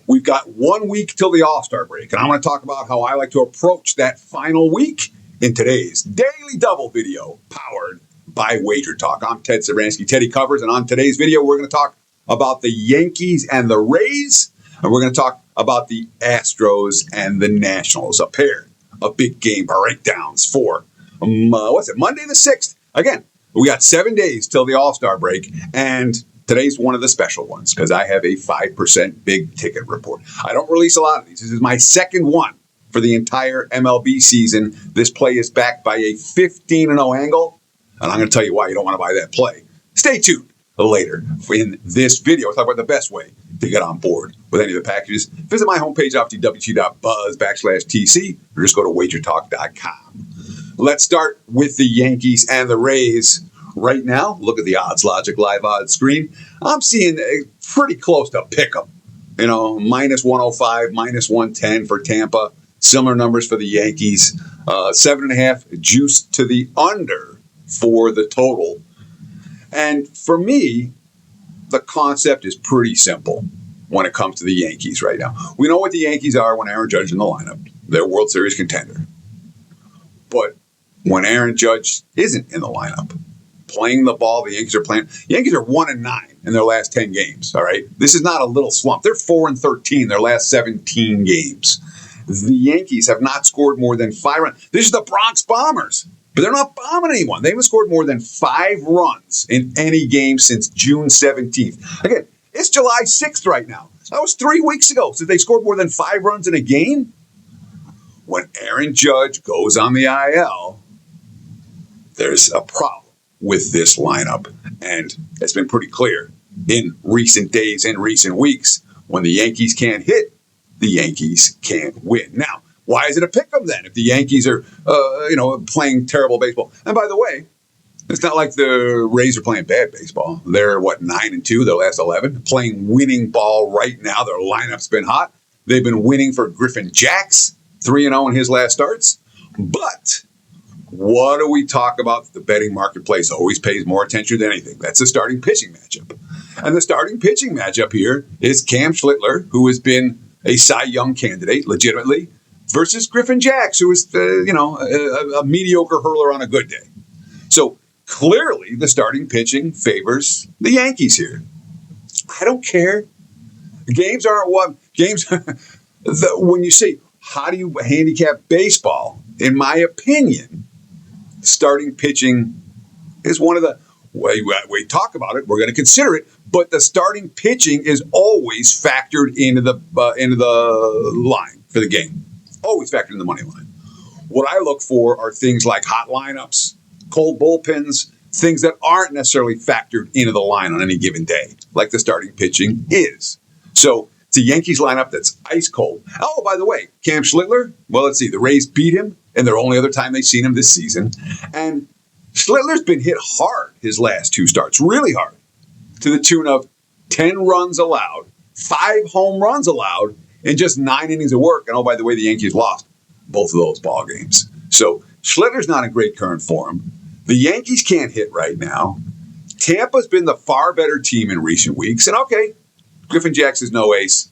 We've got 1 week till the All-Star break, and I'm going to talk about how I like to approach that final week in today's Daily Double video, powered by WagerTalk. I'm Ted Saransky, Teddy Covers, and on today's video, we're going to talk about the Yankees and the Rays, and we're going to talk about the Astros and the Nationals, a pair of big game breakdowns for, Monday the 6th. Again, we got 7 days till the All-Star break, and today's one of the special ones because I have a 5% big ticket report. I don't release a lot of these. This is my second one for the entire MLB season. This play is backed by a 15-0 angle, and I'm going to tell you why you don't want to buy that play. Stay tuned later in this video. We'll talk about the best way to get on board with any of the packages. Visit my homepage off wt.buzz/TC or just go to wagertalk.com. Let's start with the Yankees and the Rays. Right now, look at the Odds Logic live odds screen. I'm seeing pretty close to pick 'em. Minus 105, minus 110 for Tampa. Similar numbers for the Yankees. 7.5 juice to the under for the total. And for me, the concept is pretty simple when it comes to the Yankees right now. We know what the Yankees are when Aaron Judge is in the lineup. They're a World Series contender. But when Aaron Judge isn't in the lineup, playing the ball, the Yankees are playing. The Yankees are 1-9 in their last 10 games. All right, this is not a little slump. They're 4-13 their last 17 games. The Yankees have not scored more than 5 runs. This is the Bronx Bombers, but they're not bombing anyone. They haven't scored more than 5 runs in any game since June 17th. Again, it's July 6th right now. That was 3 weeks ago since they scored more than 5 runs in a game. When Aaron Judge goes on the IL, there's a problem with this lineup. And it's been pretty clear in recent days and recent weeks. When the Yankees can't hit, the Yankees can't win. Now, why is it a pick-em then if the Yankees are, playing terrible baseball? And by the way, it's not like the Rays are playing bad baseball. They're, 9-2, their last 11, playing winning ball right now. Their lineup's been hot. They've been winning for Griffin Jacks, 3-0 in his last starts. But what do we talk about? The betting marketplace always pays more attention than anything. That's the starting pitching matchup. And the starting pitching matchup here is Cam Schlittler, who has been a Cy Young candidate, legitimately, versus Griffin Jacks, who is, a mediocre hurler on a good day. So clearly the starting pitching favors the Yankees here. I don't care. Games aren't what games. When you say, how do you handicap baseball? In my opinion, starting pitching is one of the we talk about it. We're going to consider it, but the starting pitching is always factored into the line for the game. Always factored in the money line. What I look for are things like hot lineups, cold bullpens, things that aren't necessarily factored into the line on any given day, like the starting pitching is. So it's a Yankees lineup that's ice cold. Oh, by the way, Cam Schlittler, well, let's see. The Rays beat him in their only other time they've seen him this season. And Schlittler's been hit hard his last 2 starts, really hard, to the tune of 10 runs allowed, 5 home runs allowed, in just 9 innings of work. And oh, by the way, the Yankees lost both of those ball games. So Schlittler's not in great current form. The Yankees can't hit right now. Tampa's been the far better team in recent weeks. And okay, Griffin Jacks is no ace.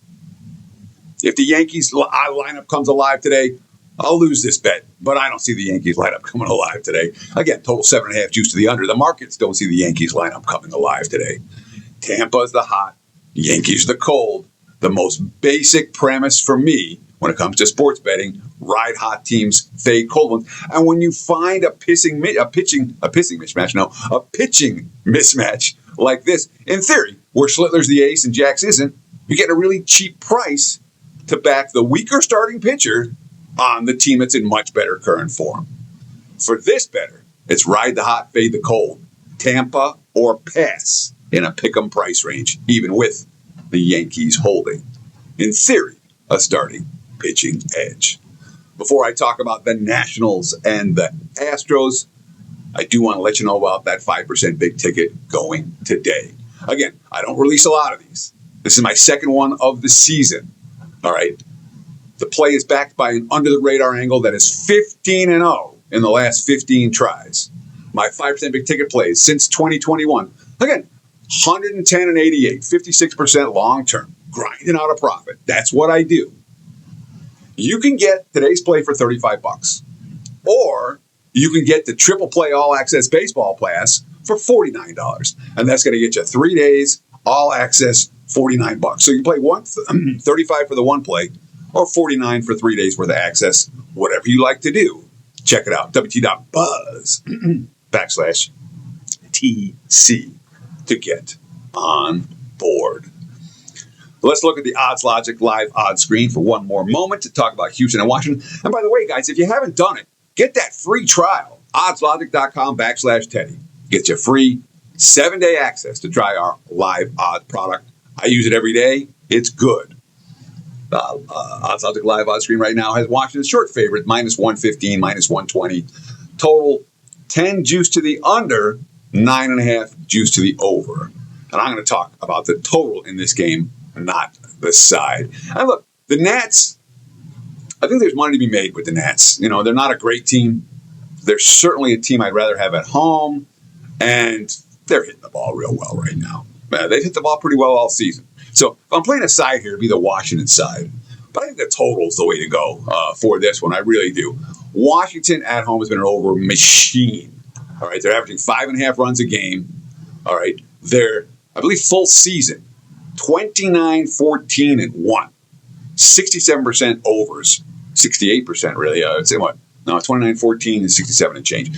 If the Yankees lineup comes alive today, I'll lose this bet. But I don't see the Yankees lineup coming alive today. Again, total 7.5 juice to the under. The markets don't see the Yankees lineup coming alive today. Tampa's the hot. Yankees the cold. The most basic premise for me when it comes to sports betting: ride hot teams, fade cold ones. And when you find a pitching mismatch like this, in theory, where Schlittler's the ace and Jacks isn't, you get a really cheap price to back the weaker starting pitcher on the team that's in much better current form. For this better, it's ride the hot, fade the cold. Tampa or pass in a pick 'em price range, even with the Yankees holding, in theory, a starting pitching edge. Before I talk about the Nationals and the Astros, I do want to let you know about that 5% big ticket going today. Again, I don't release a lot of these. This is my second one of the season. All right. The play is backed by an under-the-radar angle that is 15-0 in the last 15 tries. My 5% big ticket plays since 2021. Again, 110 and 88, 56% long-term. grinding out a profit. That's what I do. You can get today's play for $35, or you can get the triple play all access baseball pass for $49, and that's going to get you 3 days all access, $49. So you can play 35 for the one play, or 49 for 3 days worth of access, whatever you like to do. Check it out, WT.buzz /TC to get on board. Let's look at the Odds Logic live odds screen for one more moment to talk about Houston and Washington. And by the way, guys, if you haven't done it, get that free trial, oddslogic.com /Teddy. Gets you free 7-day access to try our live odds product. I use it every day. It's good. Odds Logic live odds screen right now has Washington short favorite, -115, -120. Total 10 juice to the under, 9.5 juice to the over. And I'm going to talk about the total in this game, not the side. And look, the Nats, I think there's money to be made with the Nats. You know, they're not a great team. They're certainly a team I'd rather have at home, and they're hitting the ball real well right now. They've hit the ball pretty well all season. So if I'm playing a side here, it'd be the Washington side. But I think the total is the way to go for this one. I really do. Washington at home has been an over machine. All right, they're averaging 5.5 runs a game. All right, they're, I believe, full season, 29-14-1, 67% overs, 68% really. I'd say what? No, 29-14 and 67 and change.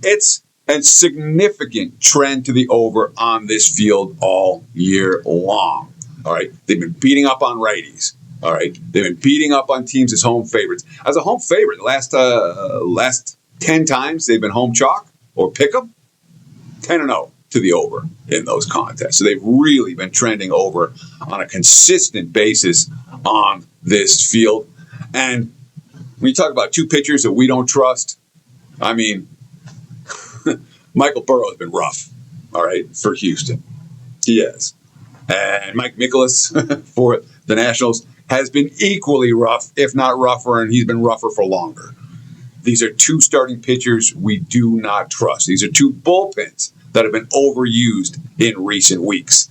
It's a significant trend to the over on this field all year long. All right, they've been beating up on righties. All right, they've been beating up on teams as home favorites. As a home favorite, the last 10 times they've been home chalk or pick 'em, 10-0 to the over in those contests. So they've really been trending over on a consistent basis on this field. And when you talk about two pitchers that we don't trust, I mean, Michael Burrow has been rough, all right, for Houston. He has. And Mike Mikolas for the Nationals has been equally rough, if not rougher, and he's been rougher for longer. These are two starting pitchers we do not trust. These are two bullpens that have been overused in recent weeks.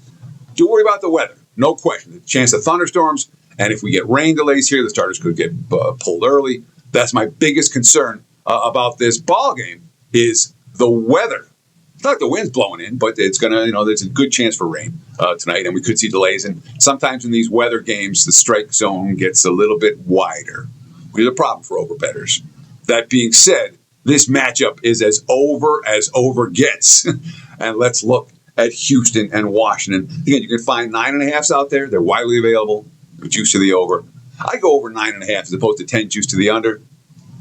Do worry about the weather, no question. The chance of thunderstorms, and if we get rain delays here, the starters could get pulled early. That's my biggest concern about this ball game is the weather. It's not like the wind's blowing in, but it's going to, there's a good chance for rain tonight, and we could see delays. And sometimes in these weather games, the strike zone gets a little bit wider, which is a problem for overbettors. That being said, this matchup is as over gets. And let's look at Houston and Washington. Again, you can find 9.5s out there. They're widely available. Juice to the over. I go over 9.5 as opposed to 10 juice to the under.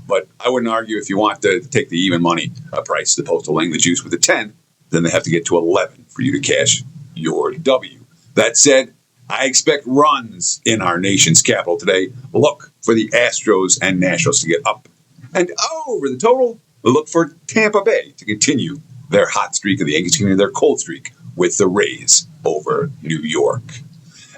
But I wouldn't argue if you want to take the even money price as opposed to laying the juice with the 10, then they have to get to 11 for you to cash your W. That said, I expect runs in our nation's capital today. Look for the Astros and Nationals to get up and over the total. Look for Tampa Bay to continue their hot streak, of the Yankees continue their cold streak with the Rays over New York.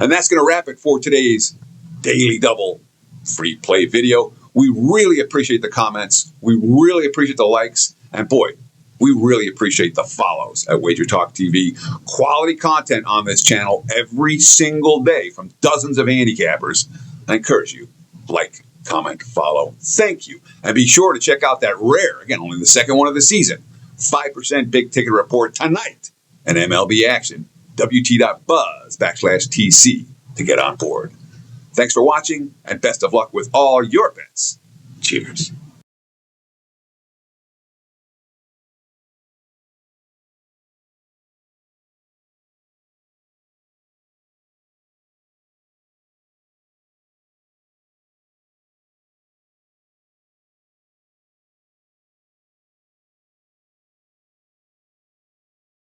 And that's going to wrap it for today's Daily Double free play video. We really appreciate the comments. We really appreciate the likes. And boy, we really appreciate the follows at WagerTalk TV. Quality content on this channel every single day from dozens of handicappers. I encourage you, like, comment, follow. Thank you. And be sure to check out that rare, again, only the second one of the season, 5% big ticket report tonight and MLB action. WT.buzz /TC to get on board. Thanks for watching, and best of luck with all your bets. Cheers.